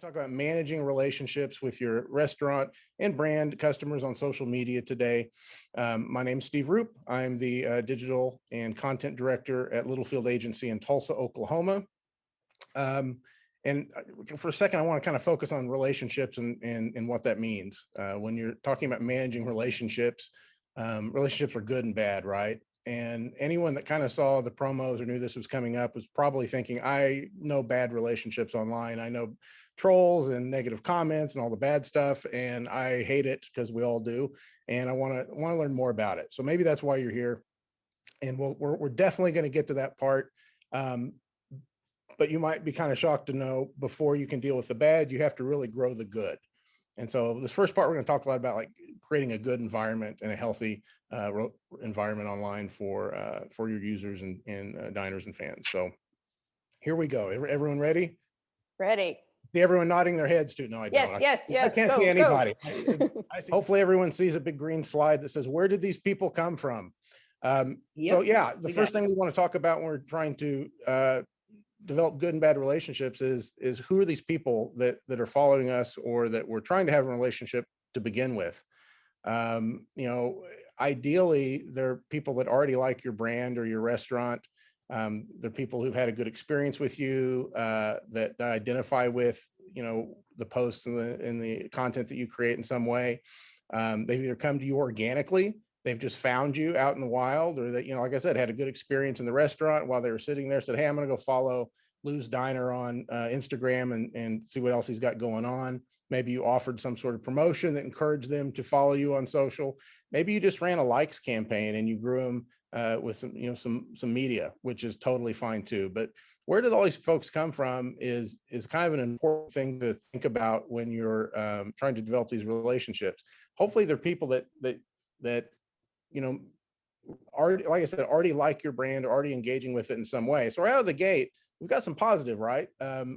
to talk about managing relationships with your restaurant and brand customers on social media today. My name's Steve Roop. I'm the digital and content director at Littlefield Agency in Tulsa, Oklahoma. And for a second, I want to kind of focus on relationships and what that means. When you're talking about managing relationships, relationships are good and bad, right? And anyone that kind of saw the promos or knew this was coming up was probably thinking, I know bad relationships online. I know trolls and negative comments and all the bad stuff, and I hate it because we all do. And I want to learn more about it. So maybe that's why you're here. And we're definitely going to get to that part. But you might be kind of shocked to know before you can deal with the bad, you have to really grow the good. And so this first part, we're going to talk a lot about like creating a good environment and a healthy environment online for your users and diners and fans. So here we go. Everyone ready? Ready. See everyone nodding their heads too. No, I don't. Yes. I can't see anybody. Hopefully everyone sees a big green slide that says, where did these people come from? So yeah, the first thing we want to talk about when we're trying to develop good and bad relationships is who are these people that are following us or that we're trying to have a relationship to begin with. Ideally they're people that already like your brand or your restaurant. They're people who've had a good experience with you, that identify with the posts and the content that you create in some way. They've either come to you organically, they've just found you out in the wild, or that, like I said, had a good experience in the restaurant while they were sitting there, said, hey, I'm going to go follow Lou's Diner on Instagram and see what else he's got going on. Maybe you offered some sort of promotion that encouraged them to follow you on social. Maybe you just ran a likes campaign and you grew them with some media, which is totally fine too. But where did all these folks come from is kind of an important thing to think about when you're trying to develop these relationships. Hopefully they're people that already, like I said, already like your brand, already engaging with it in some way. So right out of the gate, we've got some positive, right?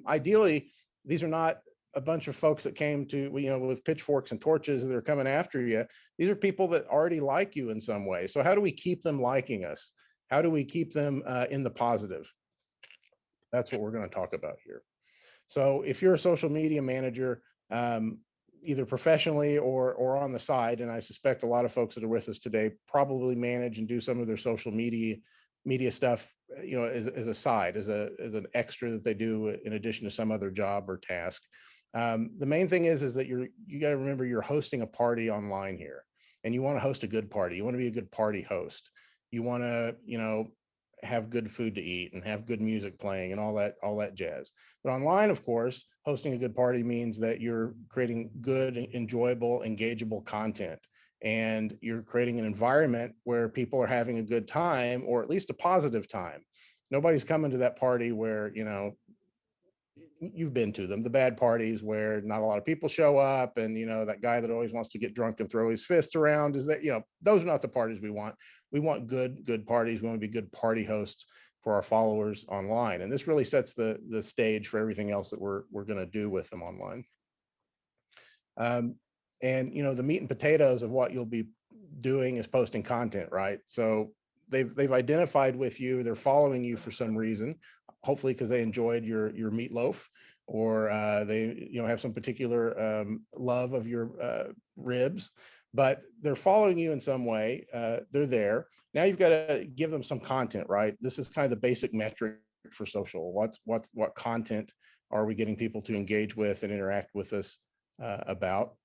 Ideally, these are not a bunch of folks that came to, with pitchforks and torches that are coming after you. These are people that already like you in some way. So how do we keep them liking us? How do we keep them in the positive? That's what we're going to talk about here. So if you're a social media manager, either professionally or on the side, and I suspect a lot of folks that are with us today probably manage and do some of their social media stuff, as a side, as an extra that they do in addition to some other job or task. The main thing is that you got to remember you're hosting a party online here, and you want to host a good party. You want to be a good party host. You want to, have good food to eat and have good music playing and all that jazz. But online, of course, hosting a good party means that you're creating good, enjoyable, engageable content, and you're creating an environment where people are having a good time, or at least a positive time. Nobody's coming to that party where, you've been to them, the bad parties where not a lot of people show up, and that guy that always wants to get drunk and throw his fists around, is that, those are not the parties we want. We want good parties. We want to be good party hosts for our followers online, and this really sets the stage for everything else that we're going to do with them online. And the meat and potatoes of what you'll be doing is posting content, right? So they've identified with you, they're following you for some reason, hopefully because they enjoyed your meatloaf, or they have some particular love of your ribs, but they're following you in some way. They're there. Now you've got to give them some content, right? This is kind of the basic metric for social. What content are we getting people to engage with and interact with us about?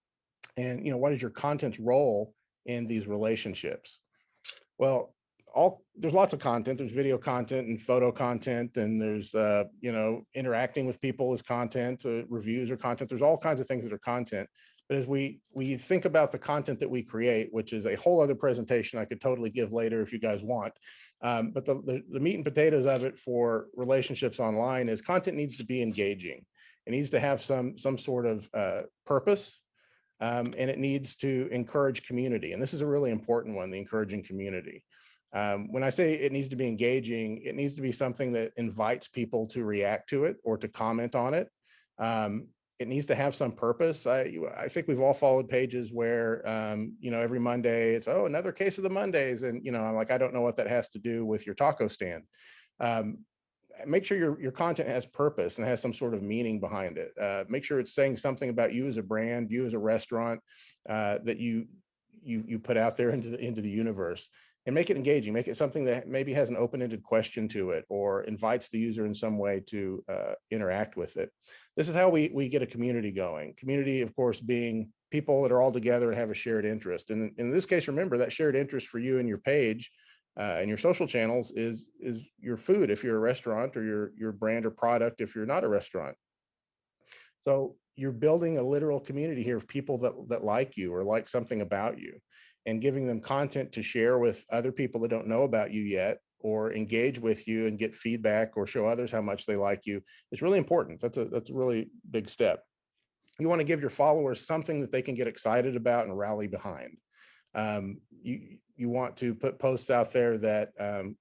And what is your content's role in these relationships? Well, there's lots of content. There's video content and photo content, and there's interacting with people is content. Reviews are content. There's all kinds of things that are content. But as we think about the content that we create, which is a whole other presentation I could totally give later if you guys want, but the meat and potatoes of it for relationships online is content needs to be engaging. It needs to have some sort of purpose. And it needs to encourage community. And this is a really important one, the encouraging community. When I say it needs to be engaging, it needs to be something that invites people to react to it or to comment on it. It needs to have some purpose. I think we've all followed pages where, every Monday it's, another case of the Mondays. And, I'm like, I don't know what that has to do with your taco stand. make sure your content has purpose and has some sort of meaning behind it. Make sure it's saying something about you as a brand, you as a restaurant, that you put out there into the universe, and make it engaging. Make it something that maybe has an open-ended question to it, or invites the user in some way to interact with it. This is how we get a community going. Community, of course, being people that are all together and have a shared interest. And in this case, remember that shared interest for you and your page and your social channels is your food if you're a restaurant, or your brand or product if you're not a restaurant. So you're building a literal community here of people that like you or like something about you, and giving them content to share with other people that don't know about you yet, or engage with you and get feedback or show others how much they like you. It's really important. That's a really big step. You want to give your followers something that they can get excited about and rally behind. You want to put posts out there that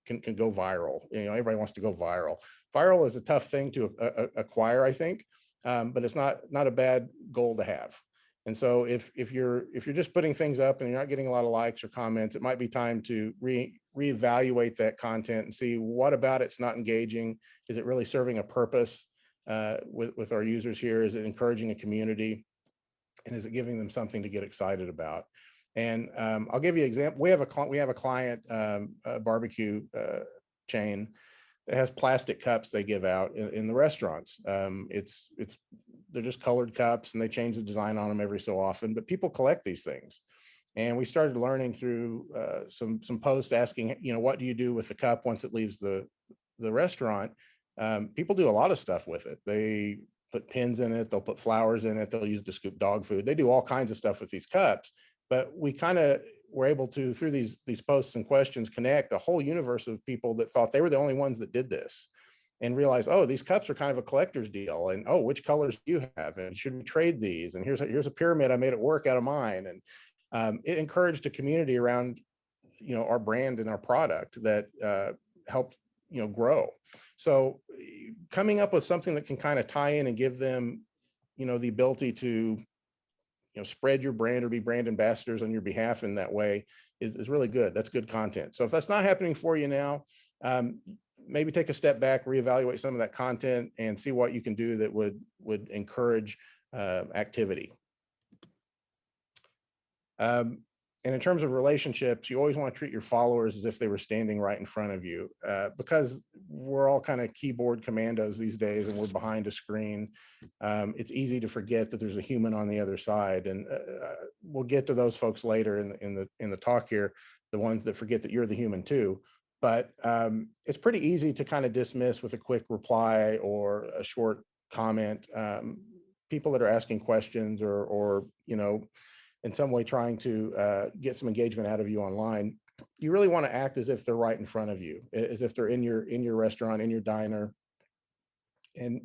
can go viral. Everybody wants to go viral. Viral is a tough thing to acquire, I think, but it's not a bad goal to have. And so if you're just putting things up and you're not getting a lot of likes or comments, it might be time to reevaluate that content and see what about it's not engaging. Is it really serving a purpose with our users here? Is it encouraging a community? And is it giving them something to get excited about? And I'll give you an example. We have a client, a barbecue chain that has plastic cups they give out in the restaurants. They're just colored cups, and they change the design on them every so often, but people collect these things. And we started learning through some posts asking, what do you do with the cup once it leaves the restaurant? People do a lot of stuff with it. They put pins in it, they'll put flowers in it, they'll use it to scoop dog food. They do all kinds of stuff with these cups. But we kind of were able to, through these posts and questions, connect a whole universe of people that thought they were the only ones that did this, and realize, oh, these cups are kind of a collector's deal, and oh, which colors do you have, and should we trade these, and here's a pyramid I made at work out of mine. And it encouraged a community around our brand and our product that helped grow. So coming up with something that can kind of tie in and give them the ability to spread your brand or be brand ambassadors on your behalf in that way is really good. That's good content. So if that's not happening for you now, maybe take a step back, reevaluate some of that content, and see what you can do that would encourage activity. And in terms of relationships, you always want to treat your followers as if they were standing right in front of you, because we're all kind of keyboard commandos these days, and we're behind a screen. It's easy to forget that there's a human on the other side, and we'll get to those folks later in the talk here, the ones that forget that you're the human too. But it's pretty easy to kind of dismiss with a quick reply or a short comment people that are asking questions or in some way trying to get some engagement out of you online. You really want to act as if they're right in front of you, as if they're in your restaurant, in your diner. And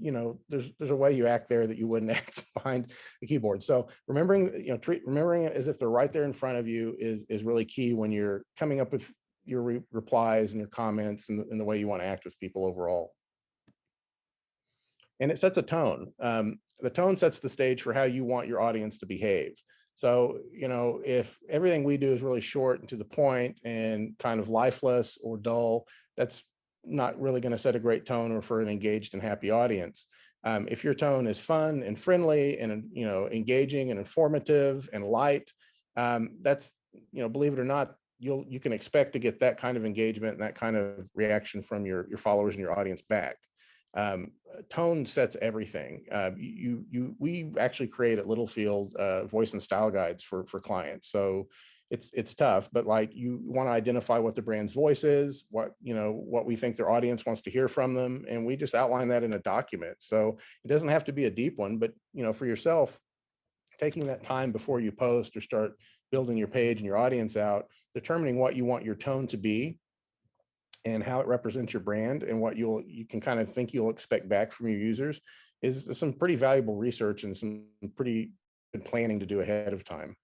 there's a way you act there that you wouldn't act behind the keyboard. So remembering it as if they're right there in front of you is really key when you're coming up with your replies and your comments and the way you want to act with people overall. And it sets a tone. The tone sets the stage for how you want your audience to behave. So, if everything we do is really short and to the point and kind of lifeless or dull, that's not really going to set a great tone or for an engaged and happy audience. If your tone is fun and friendly and, engaging and informative and light, that's, believe it or not, you can expect to get that kind of engagement and that kind of reaction from your followers and your audience back. Tone sets everything. We actually create at Littlefield voice and style guides for clients. So it's tough, but like you want to identify what the brand's voice is, what we think their audience wants to hear from them, and we just outline that in a document. So it doesn't have to be a deep one, but for yourself, taking that time before you post or start building your page and your audience out, determining what you want your tone to be and how it represents your brand and what you can kind of think you'll expect back from your users is some pretty valuable research and some pretty good planning to do ahead of time.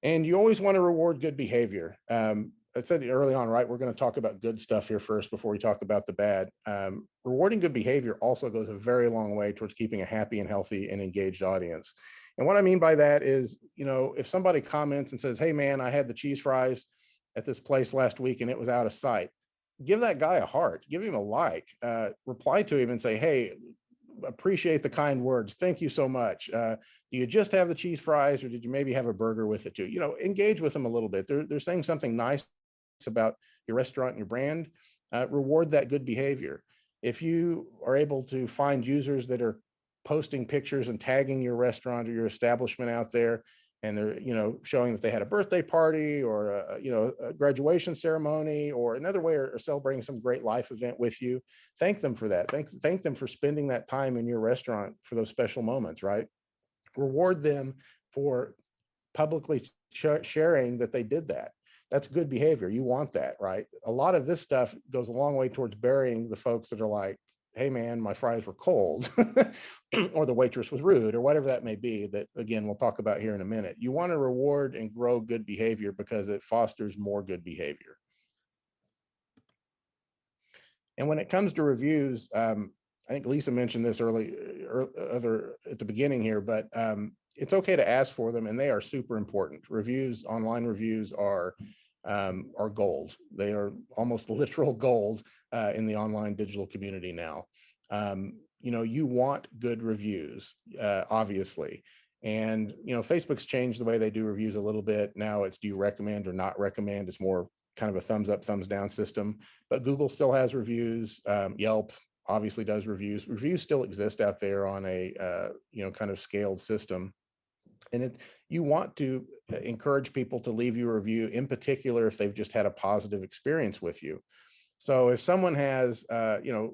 And you always want to reward good behavior. I said early on, right? We're going to talk about good stuff here first before we talk about the bad. Rewarding good behavior also goes a very long way towards keeping a happy and healthy and engaged audience. And what I mean by that is, if somebody comments and says, "Hey man, I had the cheese fries at this place last week and it was out of sight. Give that guy a heart, give him a like, reply to him and say, hey, appreciate the kind words. Thank you so much. Do you just have the cheese fries or did you maybe have a burger with it too? You know, engage with them a little bit. They're saying something nice about your restaurant and your brand. Reward that good behavior. If you are able to find users that are posting pictures and tagging your restaurant or your establishment out there, and they're, you know, showing that they had a birthday party or you know, a graduation ceremony or another way, or celebrating some great life event with you, thank them for that. Thank them for spending that time in your restaurant for those special moments, right? Reward them for publicly sharing that they did that. That's good behavior. You want that, right? A lot of this stuff goes a long way towards burying the folks that are like, hey man, my fries were cold, or the waitress was rude, or whatever that may be, that again, we'll talk about here in a minute. You want to reward and grow good behavior because it fosters more good behavior. And when it comes to reviews, I think Lisa mentioned this at the beginning here, but it's okay to ask for them, and they are super important. Reviews, online reviews are gold. They are almost literal gold in the online digital community now. You know, you want good reviews, obviously. And, you know, Facebook's changed the way they do reviews a little bit. Now it's do you recommend or not recommend? It's more kind of a thumbs up, thumbs down system. But Google still has reviews. Yelp obviously does reviews. Reviews still exist out there on a, you know, kind of scaled system. And you want to encourage people to leave you a review, in particular if they've just had a positive experience with you. So if someone has, you know,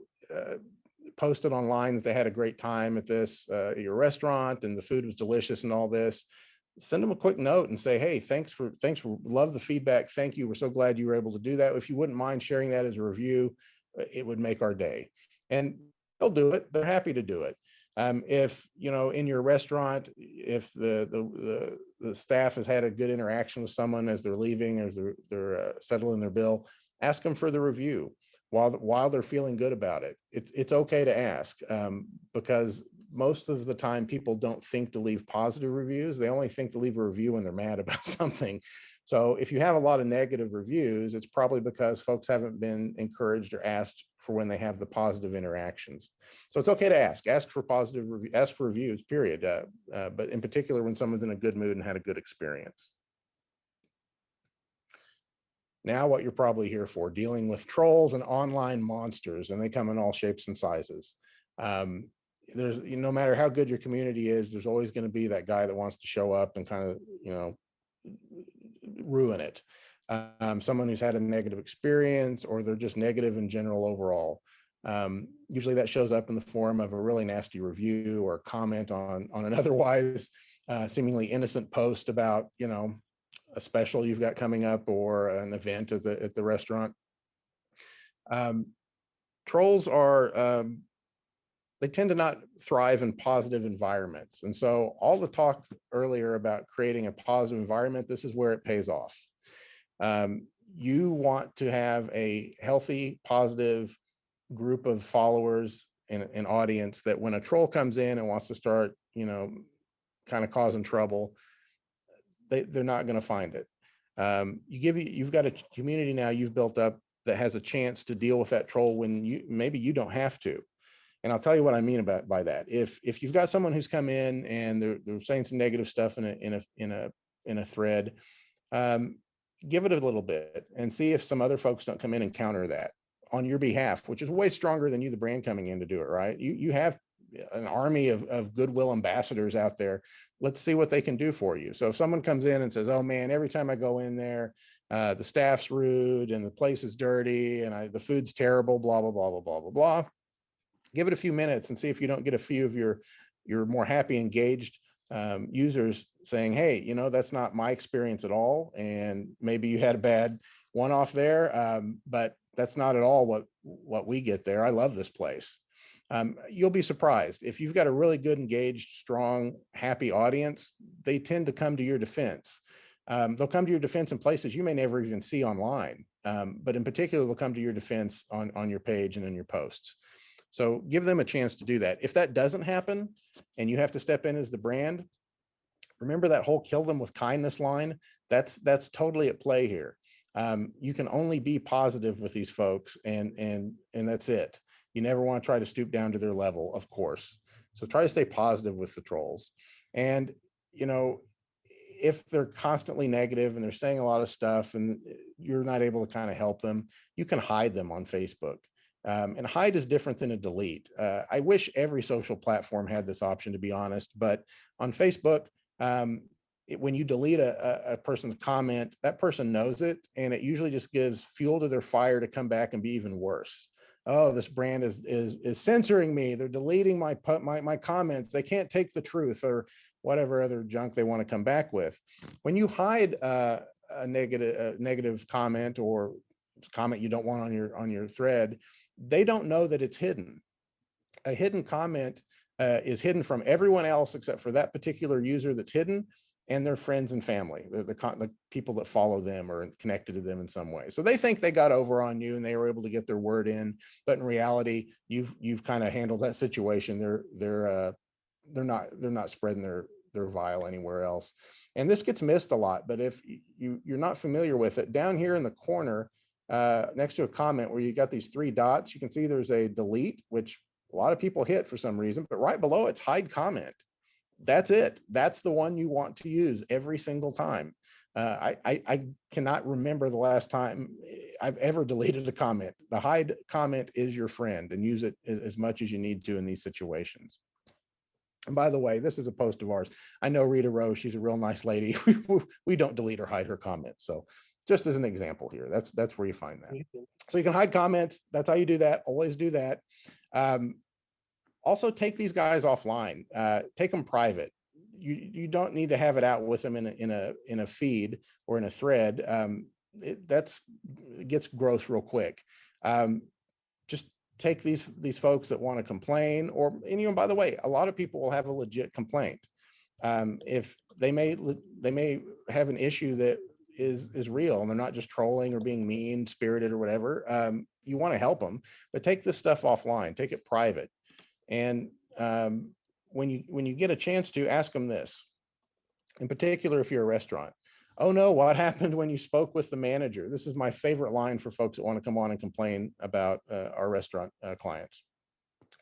posted online that they had a great time at your restaurant and the food was delicious and all this, send them a quick note and say, hey, thanks for love the feedback. Thank you. We're so glad you were able to do that. If you wouldn't mind sharing that as a review, it would make our day. And they'll do it. They're happy to do it. If, you know, in your restaurant, if the staff has had a good interaction with someone as they're leaving, as they're settling their bill, ask them for the review while they're feeling good about it. It's okay to ask, because most of the time people don't think to leave positive reviews. They only think to leave a review when they're mad about something. So if you have a lot of negative reviews, it's probably because folks haven't been encouraged or asked for when they have the positive interactions. So it's okay to ask for positive reviews, ask for reviews, period. But in particular, when someone's in a good mood and had a good experience. Now what you're probably here for, dealing with trolls and online monsters, and they come in all shapes and sizes. There's, no matter how good your community is, there's always going to be that guy that wants to show up and kind of, you know, ruin it. Someone who's had a negative experience, or they're just negative in general overall. Usually that shows up in the form of a really nasty review or comment on an otherwise seemingly innocent post about, you know, a special you've got coming up or an event at the restaurant. Trolls are, they tend to not thrive in positive environments. And so all the talk earlier about creating a positive environment, this is where it pays off. You want to have a healthy, positive group of followers and an audience that when a troll comes in and wants to start, you know, kind of causing trouble, they're not going to find it. You've got a community now you've built up that has a chance to deal with that troll when maybe you don't have to. And I'll tell you what I mean by that. If you've got someone who's come in and they're saying some negative stuff in a thread, give it a little bit and see if some other folks don't come in and counter that on your behalf, which is way stronger than you, the brand, coming in to do it, right? You have an army of goodwill ambassadors out there. Let's see what they can do for you. So if someone comes in and says, oh man, every time I go in there, the staff's rude and the place is dirty and the food's terrible, blah, blah, blah, blah, blah, blah, blah. Give it a few minutes and see if you don't get a few of your more happy, engaged users saying, hey, you know, that's not my experience at all. And maybe you had a bad one-off there, but that's not at all what we get there. I love this place. You'll be surprised. If you've got a really good, engaged, strong, happy audience, they tend to come to your defense. They'll come to your defense in places you may never even see online. But in particular, they'll come to your defense on your page and in your posts. So give them a chance to do that. If that doesn't happen and you have to step in as the brand, remember that whole kill them with kindness line. That's totally at play here. You can only be positive with these folks, and that's it. You never want to try to stoop down to their level, of course. So try to stay positive with the trolls. And, you know, if they're constantly negative and they're saying a lot of stuff and you're not able to kind of help them, you can hide them on Facebook. And hide is different than a delete. I wish every social platform had this option, to be honest, but on Facebook, when you delete a person's comment, that person knows it, and it usually just gives fuel to their fire to come back and be even worse. Oh, this brand is censoring me. They're deleting my comments. They can't take the truth, or whatever other junk they want to come back with. When you hide a negative comment, or comment you don't want on your thread, they don't know that it's hidden. A hidden comment is hidden from everyone else except for that particular user that's hidden, and their friends and family, the people that follow them or connected to them in some way. So they think they got over on you and they were able to get their word in, but in reality, you've kind of handled that situation. They're not spreading their vile anywhere else. And this gets missed a lot, but if you're not familiar with it, down here in the corner, next to a comment where you got these three dots, you can see there's a delete, which a lot of people hit for some reason, but right below it's hide comment. That's it. That's the one you want to use every single time. I cannot remember the last time I've ever deleted a comment. The hide comment is your friend, and use it as much as you need to in these situations. And by the way, this is a post of ours. I know Rita Rose, she's a real nice lady. We don't delete or hide her comments. So just as an example here, that's where you find that. So you can hide comments. That's how you do that. Always do that. Also take these guys offline. Take them private. You don't need to have it out with them in a feed or in a thread. It gets gross real quick. Just take these folks that want to complain, and you know, by the way, a lot of people will have a legit complaint. If they may have an issue that is real and they're not just trolling or being mean spirited or whatever. You want to help them, but take this stuff offline, take it private. And when you get a chance to, ask them this, in particular, if you're a restaurant. Oh no, what happened when you spoke with the manager? This is my favorite line for folks that want to come on and complain about our restaurant clients.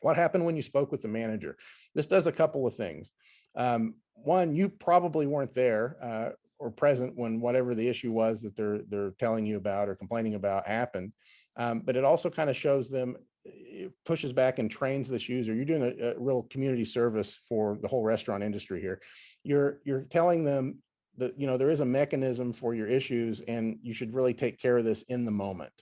What happened when you spoke with the manager? This does a couple of things. One, you probably weren't there or present when whatever the issue was that they're telling you about or complaining about happened. But it also kind of shows them, it pushes back and trains this user. You're doing a real community service for the whole restaurant industry here. You're telling them that, you know, there is a mechanism for your issues and you should really take care of this in the moment.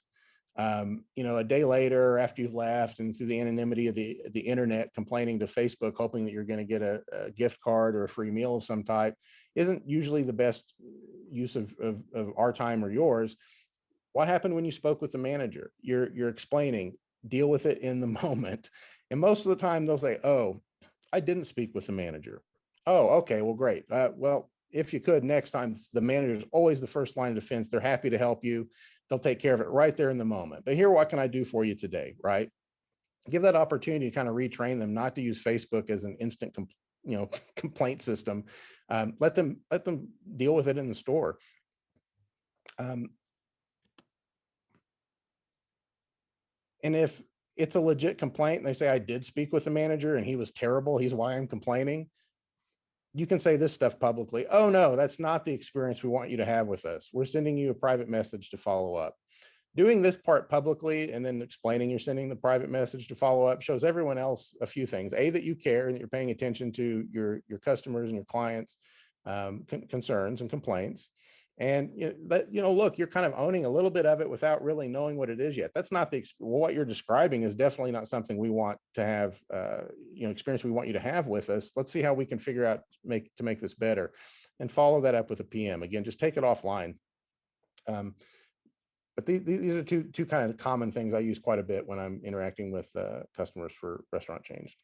You know, a day later after you've left and through the anonymity of the internet, complaining to Facebook, hoping that you're going to get a gift card or a free meal of some type, isn't usually the best use of our time or yours. What happened when you spoke with the manager? You're explaining, deal with it in the moment. And most of the time they'll say, oh, I didn't speak with the manager. Oh, okay, well, great. Well, if you could, next time, the manager is always the first line of defense. They're happy to help you. They'll take care of it right there in the moment. But here, what can I do for you today, right? Give that opportunity to kind of retrain them not to use Facebook as an instant complaint system. Let them deal with it in the store. And if it's a legit complaint and they say, I did speak with the manager and he was terrible, he's why I'm complaining, you can say this stuff publicly. Oh no, that's not the experience we want you to have with us. We're sending you a private message to follow up. Doing this part publicly and then explaining you're sending the private message to follow up shows everyone else a few things. A, that you care and that you're paying attention to your customers and your clients' concerns and complaints. And look, you're kind of owning a little bit of it without really knowing what it is yet. That's not what you're describing is definitely not something we want to have, experience we want you to have with us. Let's see how we can figure out to make this better, and follow that up with a PM. Again, just take it offline. But these are two kind of common things I use quite a bit when I'm interacting with customers for restaurant chains.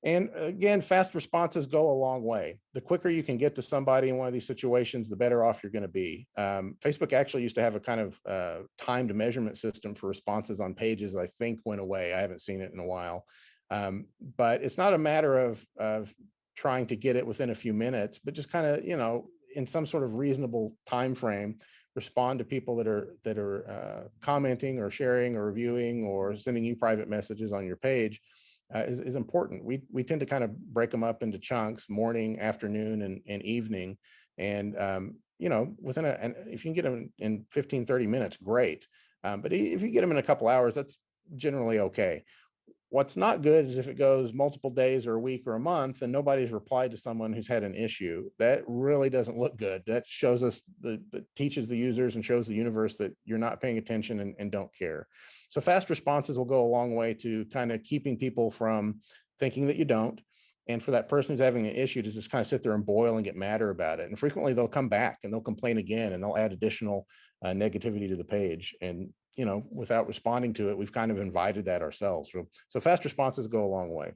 And again, fast responses go a long way. The quicker you can get to somebody in one of these situations, the better off you're going to be. Facebook actually used to have a kind of timed measurement system for responses on pages, I think went away. I haven't seen it in a while. But it's not a matter of trying to get it within a few minutes, but just kind of, in some sort of reasonable time frame, respond to people that are commenting or sharing or reviewing or sending you private messages on your page is important. We tend to kind of break them up into chunks: morning, afternoon, and evening. And you know, within and if you can get them in 15, 30 minutes, great. But if you get them in a couple hours, that's generally okay. What's not good is if it goes multiple days or a week or a month and nobody's replied to someone who's had an issue. That really doesn't look good. That shows us that teaches the users and shows the universe that you're not paying attention and don't care. So fast responses will go a long way to kind of keeping people from thinking that you don't. And for that person who's having an issue to just kind of sit there and boil and get madder about it. And frequently they'll come back and they'll complain again and they'll add additional negativity to the page. And you know, without responding to it, we've kind of invited that ourselves. So fast responses go a long way.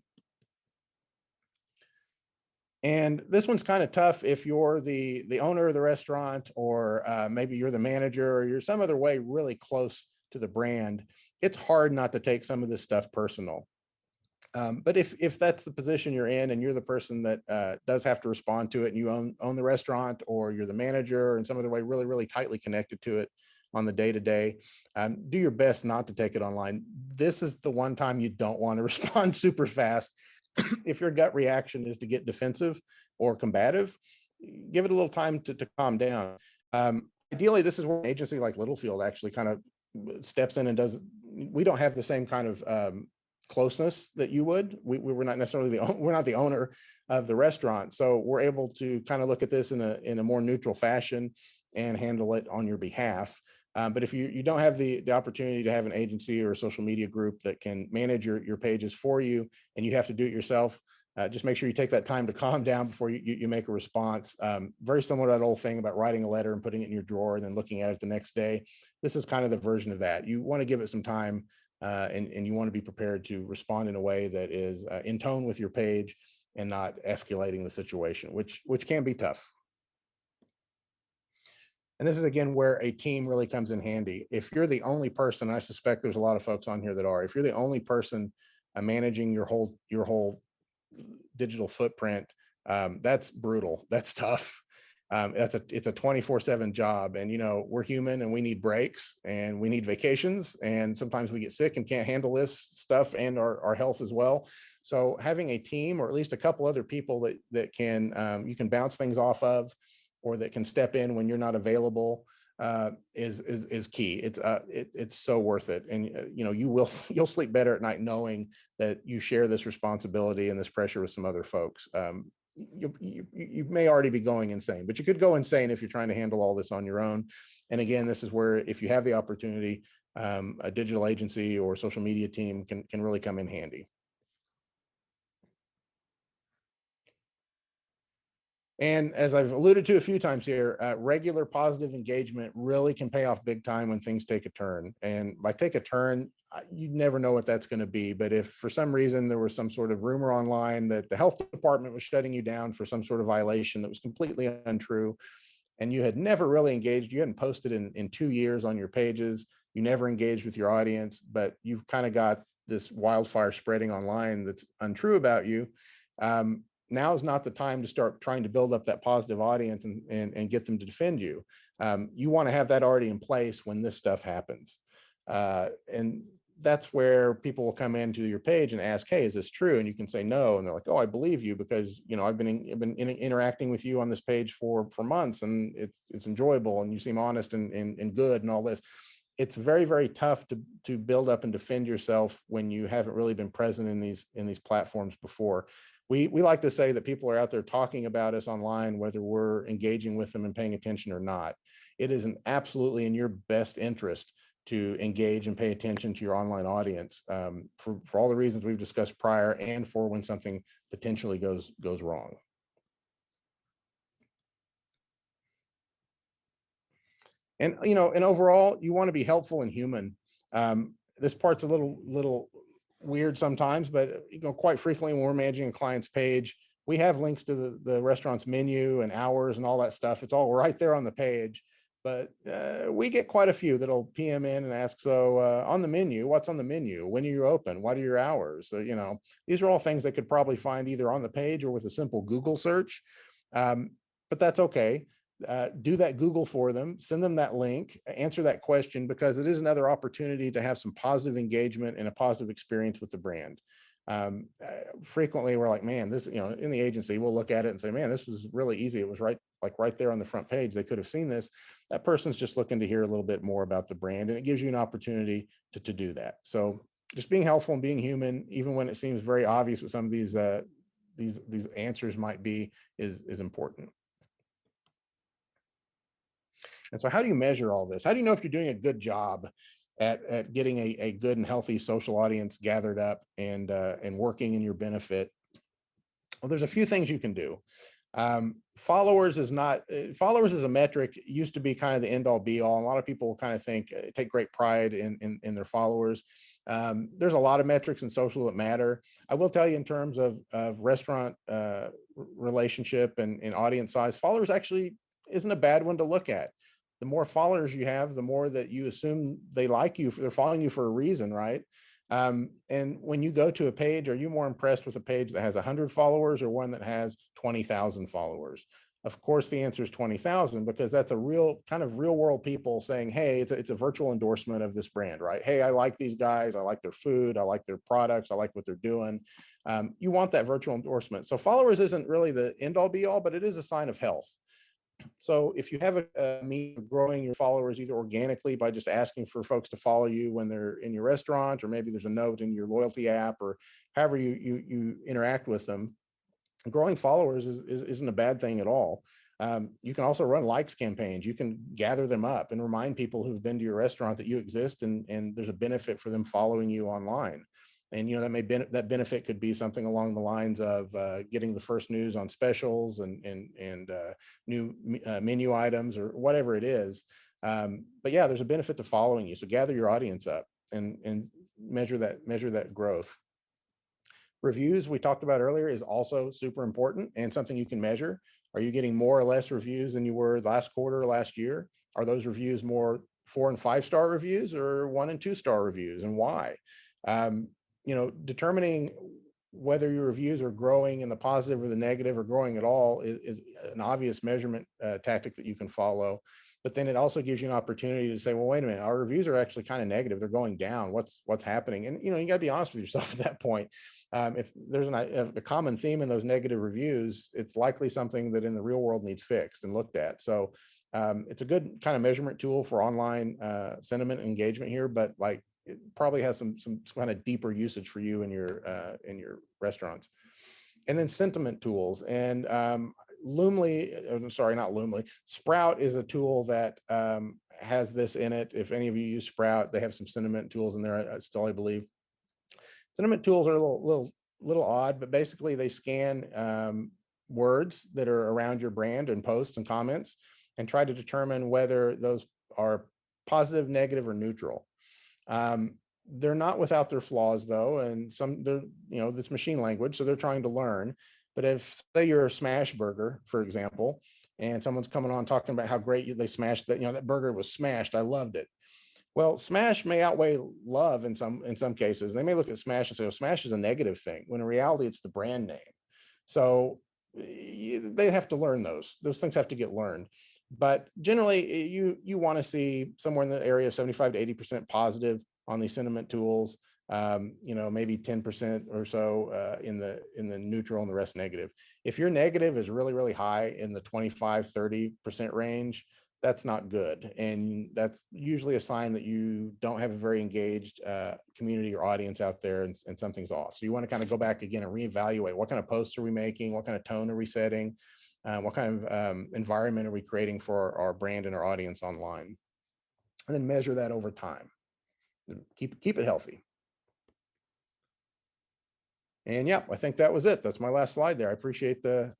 And this one's kind of tough if you're the owner of the restaurant, or maybe you're the manager, or you're some other way really close to the brand. It's hard not to take some of this stuff personal. But if that's the position you're in and you're the person that does have to respond to it, and you own the restaurant, or you're the manager and some other way really tightly connected to it on the day-to-day, do your best not to take it online. This is the one time you don't want to respond super fast. If your gut reaction is to get defensive or combative, give it a little time to calm down. Ideally, this is where an agency like Littlefield actually kind of steps in and does. We don't have the same kind of closeness that you would. We're not necessarily we're not the owner of the restaurant, so we're able to kind of look at this in a more neutral fashion and handle it on your behalf. But if you don't have the opportunity to have an agency or a social media group that can manage your pages for you, and you have to do it yourself, just make sure you take that time to calm down before you make a response. Very similar to that old thing about writing a letter and putting it in your drawer and then looking at it the next day. This is kind of the version of that. You want to give it some time, and you want to be prepared to respond in a way that is in tone with your page and not escalating the situation, which can be tough. And this is again where a team really comes in handy. If you're the only person, and I suspect there's a lot of folks on here that are, if you're the only person managing your whole digital footprint, that's brutal. That's tough. It's a 24/7 job, and you know, we're human and we need breaks and we need vacations, and sometimes we get sick and can't handle this stuff and our health as well. So having a team, or at least a couple other people that can you can bounce things off of, or that can step in when you're not available, is key. It's so worth it. And you know, you'll sleep better at night knowing that you share this responsibility and this pressure with some other folks. You may already be going insane, but you could go insane if you're trying to handle all this on your own. And again, this is where, if you have the opportunity, a digital agency or social media team can really come in handy. And as I've alluded to a few times here, regular positive engagement really can pay off big time when things take a turn. And by take a turn, you never know what that's going to be. But if for some reason there was some sort of rumor online that the health department was shutting you down for some sort of violation that was completely untrue, and you had never really engaged, you hadn't posted in 2 years on your pages, you never engaged with your audience, but you've kind of got this wildfire spreading online that's untrue about you, now is not the time to start trying to build up that positive audience and get them to defend you. You want to have that already in place when this stuff happens. And that's where people will come into your page and ask, hey, is this true? And you can say no. And they're like, oh, I believe you because, you know, I've been interacting with you on this page for months, and it's enjoyable, and you seem honest and good and all this. It's very tough to build up and defend yourself when you haven't really been present in these platforms before. We like to say that people are out there talking about us online, whether we're engaging with them and paying attention or not. It is absolutely in your best interest to engage and pay attention to your online audience, for all the reasons we've discussed prior, and for when something potentially goes wrong. And you know, and overall, you want to be helpful and human. This part's a little weird sometimes, but you know, quite frequently when we're managing a client's page, we have links to the restaurant's menu and hours and all that stuff. It's all right there on the page. But we get quite a few that'll PM in and ask, so on the menu, what's on the menu? When are you open? What are your hours? So, you know, these are all things they could probably find either on the page or with a simple Google search. But that's okay. do that Google for them, send them that link, answer that question, because it is another opportunity to have some positive engagement and a positive experience with the brand. Frequently we're like, man, this, in the agency, we'll look at it and say, man, this was really easy. It was right there on the front page. They could have seen this. That person's just looking to hear a little bit more about the brand, and it gives you an opportunity to do that. So just being helpful and being human, even when it seems very obvious what some of these answers might be, is important. And so how do you measure all this? How do you know if you're doing a good job at getting a good and healthy social audience gathered up and working in your benefit? Well, there's a few things you can do. Followers is a metric. It used to be kind of the end all be all. A lot of people kind of take great pride in their followers. There's a lot of metrics in social that matter. I will tell you, in terms of restaurant relationship and audience size, followers actually isn't a bad one to look at. The more followers you have, the more that you assume they like you. They're following you for a reason, right? And when you go to a page, are you more impressed with a page that has 100 followers or one that has 20,000 followers? Of course, the answer is 20,000, because that's a real world people saying, hey, it's a virtual endorsement of this brand, right? Hey, I like these guys. I like their food. I like their products. I like what they're doing. You want that virtual endorsement. So followers isn't really the end all be all, but it is a sign of health. So if you have a means of growing your followers, either organically by just asking for folks to follow you when they're in your restaurant, or maybe there's a note in your loyalty app, or however you interact with them, growing followers isn't a bad thing at all. You can also run likes campaigns. You can gather them up and remind people who've been to your restaurant that you exist, and there's a benefit for them following you online. And that benefit could be something along the lines of getting the first news on specials and new menu items, or whatever it is. But yeah, there's a benefit to following you. So gather your audience up and measure that growth. Reviews, we talked about earlier, is also super important and something you can measure. Are you getting more or less reviews than you were last quarter or last year? Are those reviews more 4- and 5-star reviews, or 1- and 2-star reviews, and why? Determining whether your reviews are growing in the positive or the negative, or growing at all, is an obvious measurement tactic that you can follow. But then it also gives you an opportunity to say, well, wait a minute, our reviews are actually kind of negative. They're going down. What's happening? And, you got to be honest with yourself at that point. If there's a common theme in those negative reviews, it's likely something that in the real world needs fixed and looked at. So it's a good kind of measurement tool for online sentiment and engagement here, but it probably has some kind of deeper usage for you in your restaurants. And then sentiment tools. And Sprout is a tool that has this in it. If any of you use Sprout, they have some sentiment tools in there still, I believe. Sentiment tools are a little odd, but basically they scan words that are around your brand and posts and comments, and try to determine whether those are positive, negative, or neutral. They're not without their flaws, though, and this machine language, so they're trying to learn. But if, say, you're a smash burger, for example, and someone's coming on talking about how great they smashed that, that burger was smashed, I loved it. Well, smash may outweigh love in some cases. They may look at smash and say, oh, smash is a negative thing, when in reality it's the brand name. So they have to learn those things have to get learned. But generally, you want to see somewhere in the area of 75 to 80% positive on these sentiment tools. Maybe 10% or so in the neutral, and the rest negative. If your negative is really, really high in the 25-30% range, that's not good. And that's usually a sign that you don't have a very engaged community or audience out there, and something's off. So you want to kind of go back again and reevaluate, what kind of posts are we making? What kind of tone are we setting? What kind of environment are we creating for our brand and our audience online? And then measure that over time. Keep it healthy. And yeah, I think that was it. That's my last slide there. I appreciate you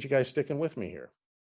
guys sticking with me here.